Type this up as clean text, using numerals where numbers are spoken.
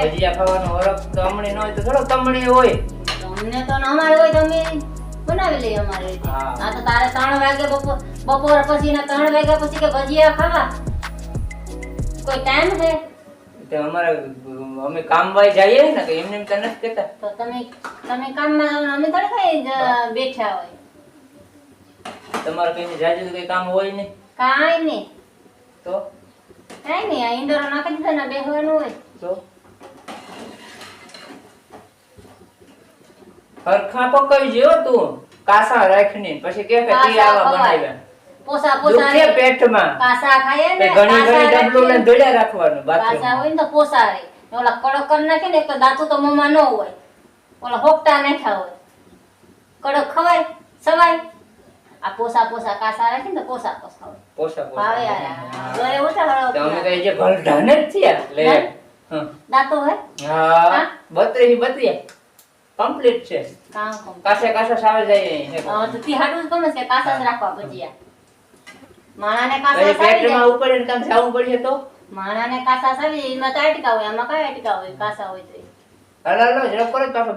ભજીયા ખાવાનો હરખ તમણી ન હોય તો થોડો તમણી હોય. અમને તો અમારે હોય તો અમે બનાવી લઈએ અમારે રીતે. આ તો તારે 3 વાગે બપોર પછી ને 3 વાગ્યા પછી કે ભજીયા ખાવા કોઈ ટાઈમ છે? તે અમારે અમે કામ વાય જઈએ ને કે એમને તો નથી કેતા. તો તમે કામમાં અમે થોડી કઈ બેઠા હોય. તમારે કઈ જાજુ કઈ કામ હોય નહીં? કાંઈ નહીં. તો કાંઈ નહીં, આ ઈંડોરો નાખી દીધો ને બેહવાનું હોય. તો હરખા પકવી જો તું કાસા રાખીને પછી કે તી આવા બનાવ્યા. પોસા દુખે પેટમાં. કાસા ખાય ને ઘણી ઘણી ડબલું લઈને દોડ્યા રાખવાનું બાથરૂમ. કાસા હોય ને તો પોસા રે. ઓલા કડક કરી નાખે ને એક તો દાંતું તો મોંમાં ન હોય. ઓલા હોકટા નાખ્યા હોય. કડક ખવાય સવાય. આ પોસા કાસા રાખે ને તો પોસા હોય. પોસા ભાવે યાર. જોરે ઉઠા હળો. તો અમે કઈ જે ભલઢાને જ થયા લે. દાંતો હે? હા 32 કમ્પ્લીટ છે. કામ કોમ. કાસા સાવે જાય. હા તો તી હાડું ગમે છે કાસા જ રાખવા ભજીયા. માણાને કાસા પછી સાવી પેટમાં જાય. ઉપર એને કામ જાવું પડશે તો માણાને કાસા સાવી એમાં તો અટકા હોય, આમાં કાંઈ અટકા હોય કાસા હોય તો. હાલો જરા કરો પાછો બીજો